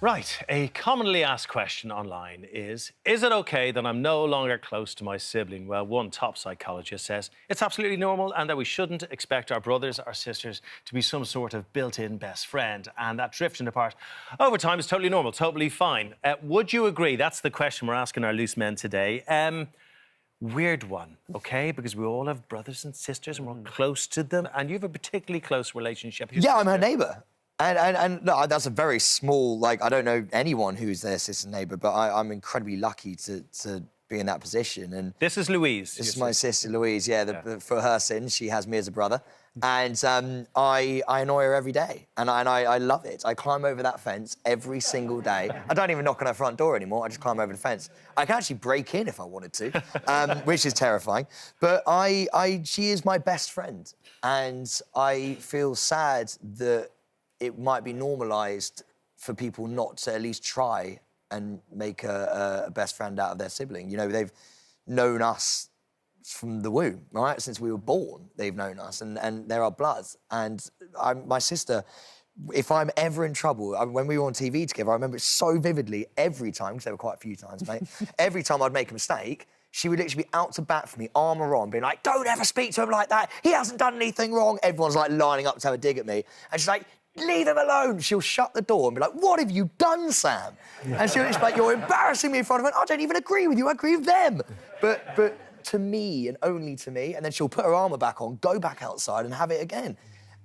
Right, a commonly asked question online is it okay that I'm no longer close to my sibling? Well, one top psychologist says it's absolutely normal and that we shouldn't expect our brothers or sisters to be some sort of built-in best friend, and that drifting apart over time is totally normal, totally fine. Would you agree? That's the question we're asking our loose men today. Weird one, OK? Because we all have brothers and sisters and we're close to them, and you have a particularly close relationship with your Yeah, I'm her sister. neighbour. And no, that's a very small, like, I don't know anyone who's their sister neighbour, but I'm incredibly lucky to be in that position. And This is Louise. this is my sister Louise, yeah. For her sins, she has me as a brother. And I annoy her every day, and I love it. I climb over that fence every single day. I don't even knock on her front door anymore, I just climb over the fence. I can actually break in if I wanted to, which is terrifying. But she is my best friend, and I feel sad that it might be normalised for people not to at least try and make a best friend out of their sibling. You know, they've known us from the womb, right? Since we were born, they've known us, and they're our bloods. And my sister, if I'm ever in trouble, when we were on TV together, I remember it so vividly every time, because there were quite a few times, mate, every time I'd make a mistake, she would literally be out to bat for me, armour on, being like, don't ever speak to him like that, he hasn't done anything wrong. Everyone's, like, lining up to have a dig at me. And she's like, leave him alone. She'll shut the door and be like, what have you done, Sam? And she'll just be like, you're embarrassing me in front of her. I don't even agree with you, I agree with them. But to me, and only to me, and then she'll put her armour back on, go back outside and have it again.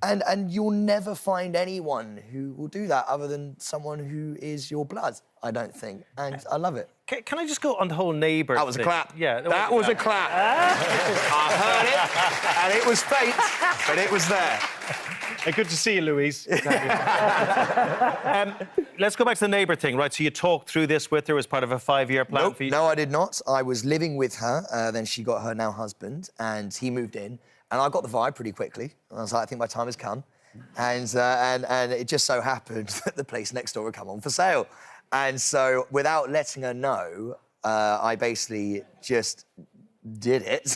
And you'll never find anyone who will do that other than someone who is your blood, I don't think. And I love it. Can I just go on the whole neighbour That was thing? a clap. Yeah. That was a clap. I heard it, and it was faint, but it was there. Hey, good to see you, Louise. Let's go back to the neighbour thing, right? So you talked through this with her as part of a 5-year plan Nope, for you? no, I did not. I was living with her, then she got her now husband, and he moved in, and I got the vibe pretty quickly. I was like, I think my time has come. And it just so happened that the place next door had come on for sale. And so, without letting her know, I basically just did it.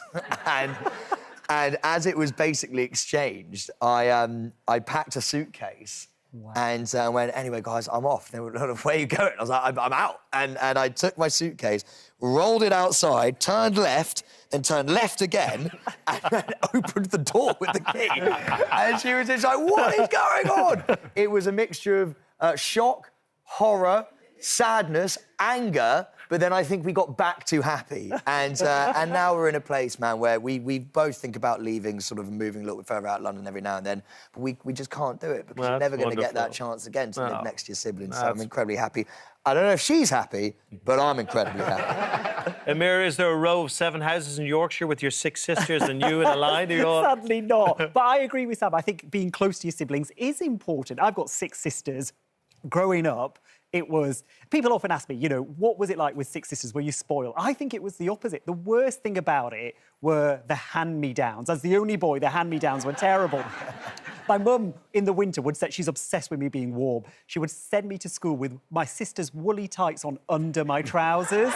And as it was basically exchanged, I packed a suitcase. Wow. And went, anyway, guys, I'm off. They were like, where are you going? I was like, I'm out. And I took my suitcase, rolled it outside, turned left, then turned left again, and then opened the door with the key. And she was just like, what is going on? It was a mixture of shock, horror, sadness, anger, but then I think we got back to happy. And now we're in a place, man, where we both think about leaving, sort of moving a little bit further out of London every now and then, but we just can't do it because you're never going to get that chance again to live next to your siblings. So I'm incredibly happy. I don't know if she's happy, but I'm incredibly happy. Amir, is there a row of 7 houses in Yorkshire with your 6 sisters and you in a line? Sadly not. But I agree with Sam. I think being close to your siblings is important. I've got 6 sisters. Growing up, it was... People often ask me, you know, what was it like with 6 sisters? Were you spoiled? I think it was the opposite. The worst thing about it were the hand-me-downs. As the only boy, the hand-me-downs were terrible. My mum, in the winter, would say she's obsessed with me being warm. She would send me to school with my sister's woolly tights on under my trousers.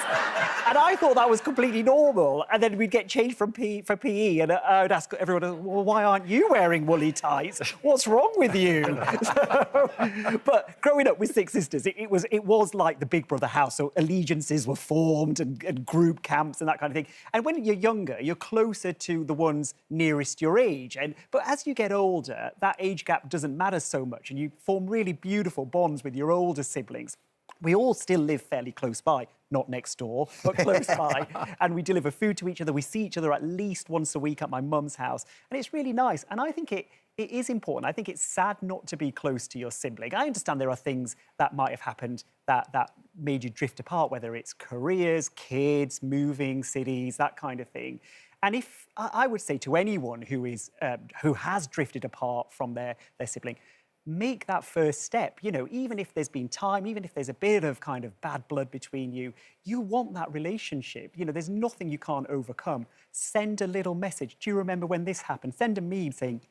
And I thought that was completely normal. And then we'd get changed for PE, and I would ask everyone, well, why aren't you wearing woolly tights? What's wrong with you? But growing up with 6 sisters, it was like the Big Brother house. So allegiances were formed and group camps and that kind of thing. And when you're younger, you're closer to the ones nearest your age. But as you get older, that age gap doesn't matter so much, and you form really beautiful bonds with your older siblings. We all still live fairly close by, not next door, but close by, and we deliver food to each other. We see each other at least once a week at my mum's house, and it's really nice. And I think it is important. I think it's sad not to be close to your sibling. I understand there are things that might have happened that made you drift apart, whether it's careers, kids, moving cities, that kind of thing. And if I would say to anyone who has drifted apart from their sibling, make that first step. You know, even if there's been time, even if there's a bit of kind of bad blood between you, you want that relationship. You know, there's nothing you can't overcome. Send a little message. Do you remember when this happened? Send a meme saying,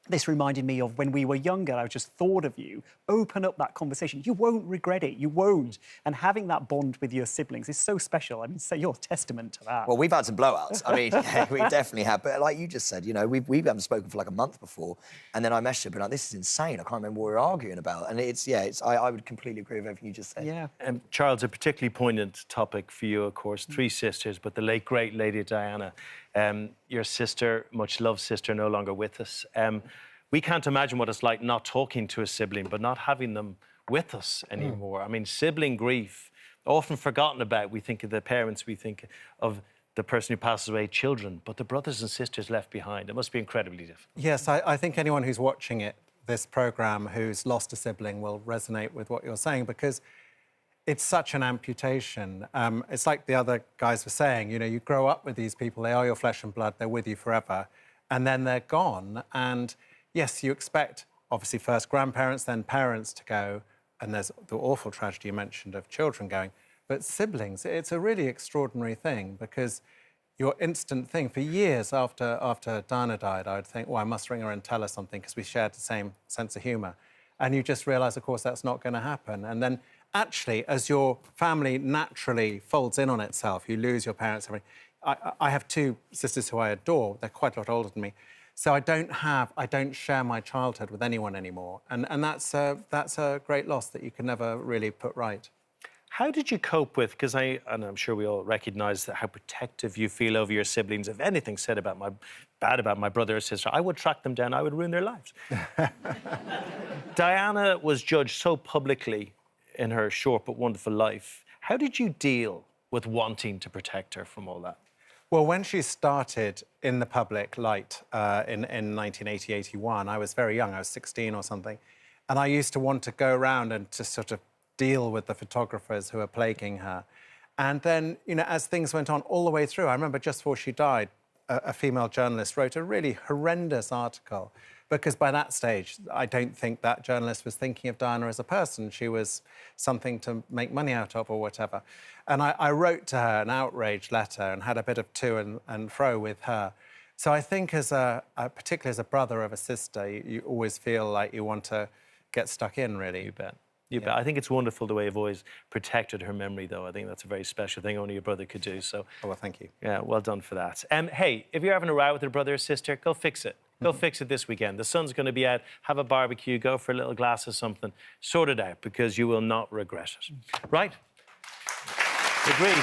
this reminded me of when we were younger. I just thought of you. Open up that conversation. You won't regret it. You won't. And having that bond with your siblings is so special. I mean, so you're testament to that. Well, we've had some blowouts. I mean, yeah, we definitely have. But like you just said, you know, we haven't spoken for like a month before. And then I messaged her, but like, this is insane. I can't remember what we were arguing about. And I would completely agree with everything you just said. Yeah. Charles, a particularly poignant topic for you, of course. 3 sisters, but the late, great Lady Diana. Your sister, much loved sister, no longer with us. We can't imagine what it's like not talking to a sibling, but not having them with us anymore. I mean, sibling grief, often forgotten about. We think of the parents, we think of the person who passes away, children, but the brothers and sisters left behind. It must be incredibly difficult. Yes, I think anyone who's watching this programme who's lost a sibling will resonate with what you're saying, because it's such an amputation. It's like the other guys were saying, you know, you grow up with these people, they are your flesh and blood, they're with you forever, and then they're gone. And yes, you expect, obviously, first grandparents, then parents to go, and there's the awful tragedy you mentioned of children going. But siblings, it's a really extraordinary thing, because your instant thing, for years after Diana died, I would think, oh, I must ring her and tell her something, because we shared the same sense of humour. And you just realise, of course, that's not going to happen. And then, actually, as your family naturally folds in on itself, you lose your parents, everything. I have 2 sisters who I adore. They're quite a lot older than me. So I don't share my childhood with anyone anymore. And that's a great loss that you can never really put right. How did you cope with, because and I'm sure we all recognise that how protective you feel over your siblings. If anything said bad about my brother or sister, I would track them down, I would ruin their lives. Diana was judged so publicly in her short but wonderful life. How did you deal with wanting to protect her from all that? Well, when she started in the public light in 1980-81, I was very young, I was 16 or something, and I used to want to go around and to sort of deal with the photographers who were plaguing her. And then, you know, as things went on all the way through, I remember just before she died, a female journalist wrote a really horrendous article, because by that stage, I don't think that journalist was thinking of Diana as a person. She was something to make money out of or whatever. And I wrote to her an outraged letter and had a bit of to and fro with her. So I think particularly as a brother of a sister, you always feel like you want to get stuck in, really. You bet. You bet. I think it's wonderful the way you've always protected her memory, though. I think that's a very special thing only your brother could do. So, oh, well, thank you. Yeah, well done for that. Hey, if you're having a row with your brother or sister, go fix it. Go fix it this weekend. The sun's going to be out. Have a barbecue. Go for a little glass of something. Sort it out, because you will not regret it. Right? Agreed.